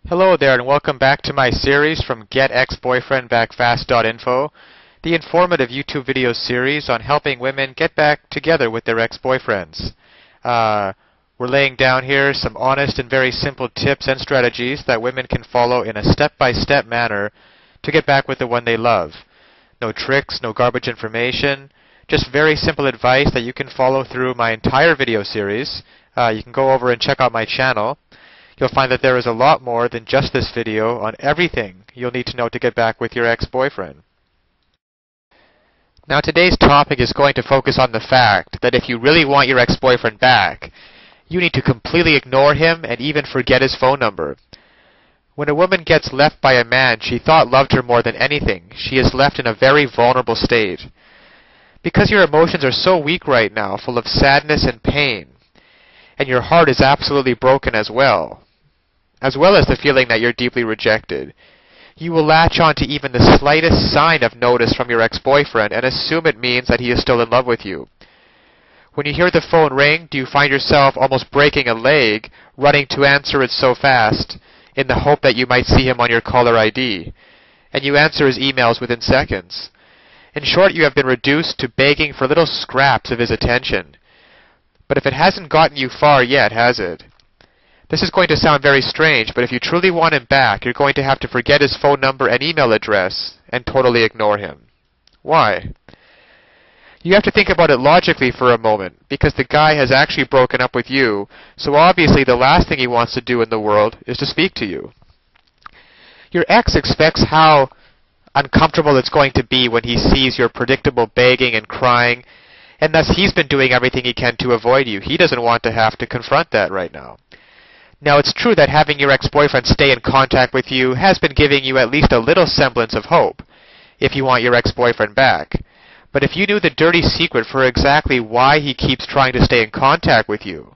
Hello there and welcome back to my series from GetExBoyfriendBackFast.info, the informative YouTube video series on helping women get back together with their ex-boyfriends. We're laying down here some honest and very simple tips and strategies that women can follow in a step-by-step manner to get back with the one they love. No tricks, no garbage information, just very simple advice that you can follow through my entire video series. You can go over and check out my channel. You'll find that there is a lot more than just this video on everything you'll need to know to get back with your ex-boyfriend. Now today's topic is going to focus on the fact that if you really want your ex-boyfriend back, you need to completely ignore him and even forget his phone number. When a woman gets left by a man she thought loved her more than anything, she is left in a very vulnerable state. Because your emotions are so weak right now, full of sadness and pain, and your heart is absolutely broken as well as the feeling that you're deeply rejected, you will latch on to even the slightest sign of notice from your ex-boyfriend and assume it means that he is still in love with you. When you hear the phone ring, do you find yourself almost breaking a leg, running to answer it so fast, in the hope that you might see him on your caller ID, and you answer his emails within seconds? In short, you have been reduced to begging for little scraps of his attention. But if it hasn't gotten you far yet, has it? This is going to sound very strange, but if you truly want him back, you're going to have to forget his phone number and email address and totally ignore him. Why? You have to think about it logically for a moment, because the guy has actually broken up with you, so obviously the last thing he wants to do in the world is to speak to you. Your ex expects how uncomfortable it's going to be when he sees your predictable begging and crying, and thus he's been doing everything he can to avoid you. He doesn't want to have to confront that right now. Now, it's true that having your ex-boyfriend stay in contact with you has been giving you at least a little semblance of hope, if you want your ex-boyfriend back. But if you knew the dirty secret for exactly why he keeps trying to stay in contact with you,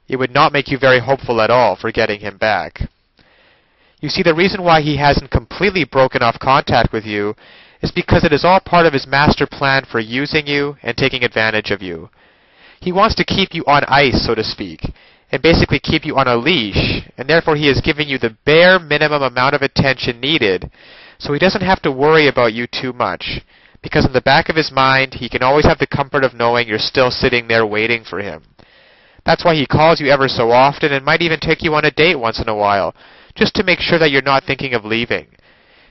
it would not make you very hopeful at all for getting him back. You see, the reason why he hasn't completely broken off contact with you is because it is all part of his master plan for using you and taking advantage of you. He wants to keep you on ice, so to speak, and basically keep you on a leash, and therefore he is giving you the bare minimum amount of attention needed, so he doesn't have to worry about you too much, because in the back of his mind, he can always have the comfort of knowing you're still sitting there waiting for him. That's why he calls you ever so often and might even take you on a date once in a while, just to make sure that you're not thinking of leaving.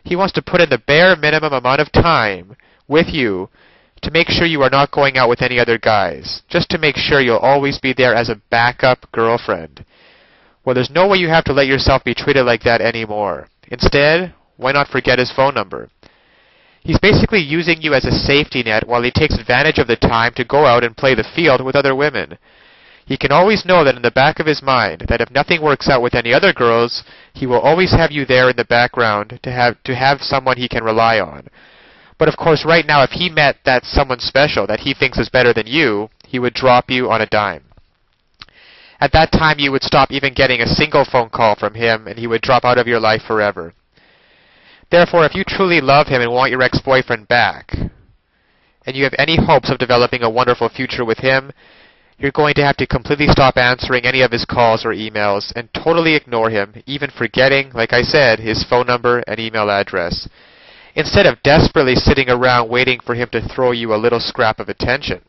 He wants to put in the bare minimum amount of time with you to make sure you are not going out with any other guys, just to make sure you'll always be there as a backup girlfriend. Well, there's no way you have to let yourself be treated like that anymore. Instead, why not forget his phone number? He's basically using you as a safety net while he takes advantage of the time to go out and play the field with other women. He can always know that in the back of his mind that if nothing works out with any other girls, he will always have you there in the background to have someone he can rely on. But of course, right now, if he met that someone special that he thinks is better than you, he would drop you on a dime. At that time, you would stop even getting a single phone call from him, and he would drop out of your life forever. Therefore, if you truly love him and want your ex-boyfriend back, and you have any hopes of developing a wonderful future with him, you're going to have to completely stop answering any of his calls or emails and totally ignore him, even forgetting, like I said, his phone number and email address, instead of desperately sitting around waiting for him to throw you a little scrap of attention.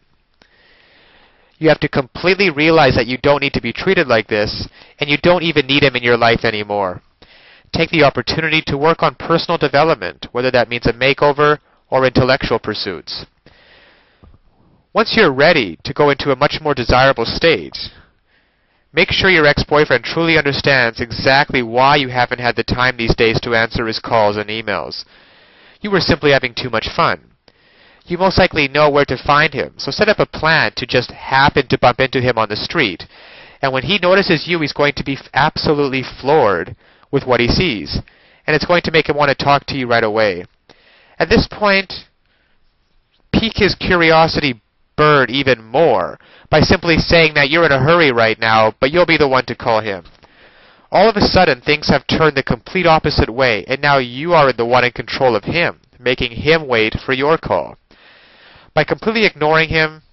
You have to completely realize that you don't need to be treated like this, and you don't even need him in your life anymore. Take the opportunity to work on personal development, whether that means a makeover or intellectual pursuits. Once you're ready to go into a much more desirable state, make sure your ex-boyfriend truly understands exactly why you haven't had the time these days to answer his calls and emails. You were simply having too much fun. You most likely know where to find him, so set up a plan to just happen to bump into him on the street. And when he notices you, he's going to be absolutely floored with what he sees, and it's going to make him want to talk to you right away. At this point, pique his curiosity bird even more by simply saying that you're in a hurry right now, but you'll be the one to call him. All of a sudden, things have turned the complete opposite way, and now you are the one in control of him, making him wait for your call. By completely ignoring him,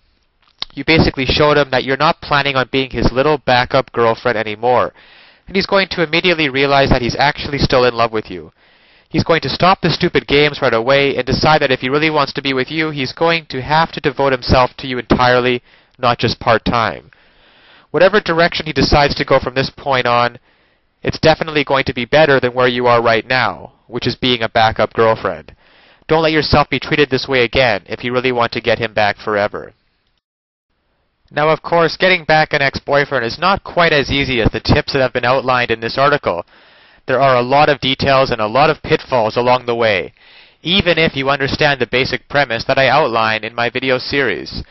you basically showed him that you're not planning on being his little backup girlfriend anymore, and he's going to immediately realize that he's actually still in love with you. He's going to stop the stupid games right away and decide that if he really wants to be with you, he's going to have to devote himself to you entirely, not just part-time. Whatever direction he decides to go from this point on, it's definitely going to be better than where you are right now, which is being a backup girlfriend. Don't let yourself be treated this way again if you really want to get him back forever. Now, of course, getting back an ex-boyfriend is not quite as easy as the tips that have been outlined in this article. There are a lot of details and a lot of pitfalls along the way, even if you understand the basic premise that I outline in my video series.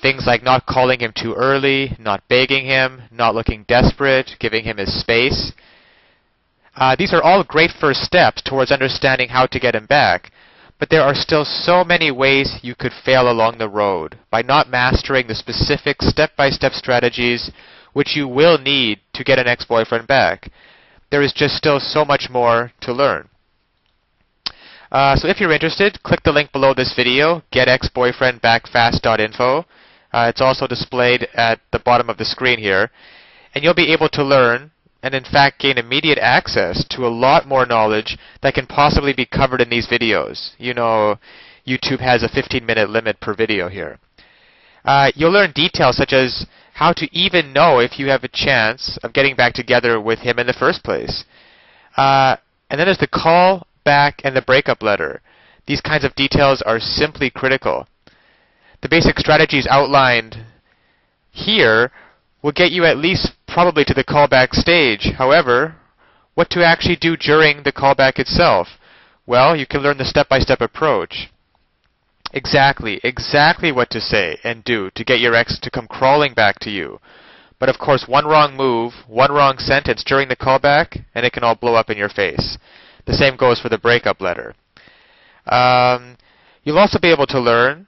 Things like not calling him too early, not begging him, not looking desperate, giving him his space. These are all great first steps towards understanding how to get him back, but there are still so many ways you could fail along the road by not mastering the specific step-by-step strategies which you will need to get an ex-boyfriend back. There is just still so much more to learn. So if you're interested, click the link below this video, getexboyfriendbackfast.info. It's also displayed at the bottom of the screen here. And you'll be able to learn, and in fact gain immediate access to a lot more knowledge that can possibly be covered in these videos. You know, YouTube has a 15-minute limit per video here. You'll learn details such as how to even know if you have a chance of getting back together with him in the first place. And then there's the call back and the breakup letter. These kinds of details are simply critical. The basic strategies outlined here will get you at least probably to the callback stage. However, what to actually do during the callback itself? Well, you can learn the step-by-step approach. Exactly what to say and do to get your ex to come crawling back to you. But of course, one wrong move, one wrong sentence during the callback, and it can all blow up in your face. The same goes for the breakup letter. You'll also be able to learn.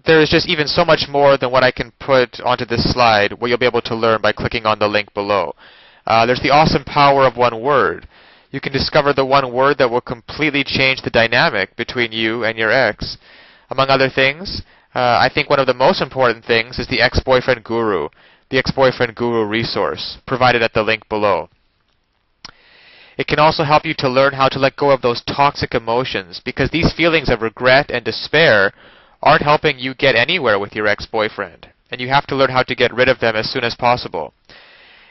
There is just even so much more than what I can put onto this slide, what you'll be able to learn by clicking on the link below. There's the awesome power of one word. You can discover the one word that will completely change the dynamic between you and your ex. Among other things, I think one of the most important things is the Ex-Boyfriend Guru, the Ex-Boyfriend Guru resource, provided at the link below. It can also help you to learn how to let go of those toxic emotions, because these feelings of regret and despair aren't helping you get anywhere with your ex-boyfriend, and you have to learn how to get rid of them as soon as possible.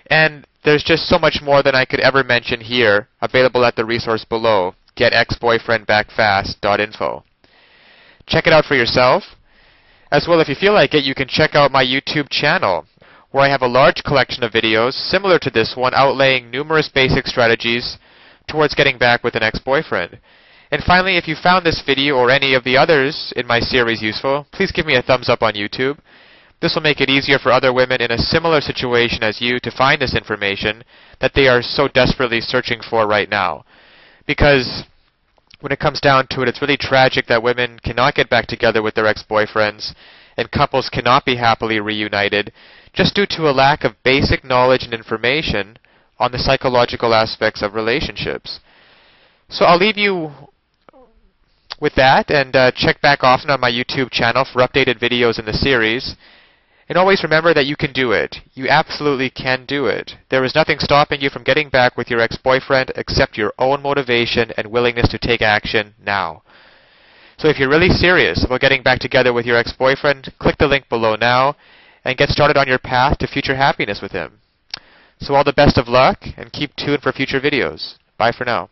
And there's just so much more than I could ever mention here, available at the resource below, getexboyfriendbackfast.info. Check it out for yourself. As well, if you feel like it, you can check out my YouTube channel, where I have a large collection of videos similar to this one outlaying numerous basic strategies towards getting back with an ex-boyfriend. And finally, if you found this video or any of the others in my series useful, please give me a thumbs up on YouTube. This will make it easier for other women in a similar situation as you to find this information that they are so desperately searching for right now. Because when it comes down to it, it's really tragic that women cannot get back together with their ex-boyfriends, and couples cannot be happily reunited just due to a lack of basic knowledge and information on the psychological aspects of relationships. So I'll leave you with that, and check back often on my YouTube channel for updated videos in the series. And always remember that you can do it. You absolutely can do it. There is nothing stopping you from getting back with your ex-boyfriend except your own motivation and willingness to take action now. So if you're really serious about getting back together with your ex-boyfriend, click the link below now and get started on your path to future happiness with him. So all the best of luck, and keep tuned for future videos. Bye for now.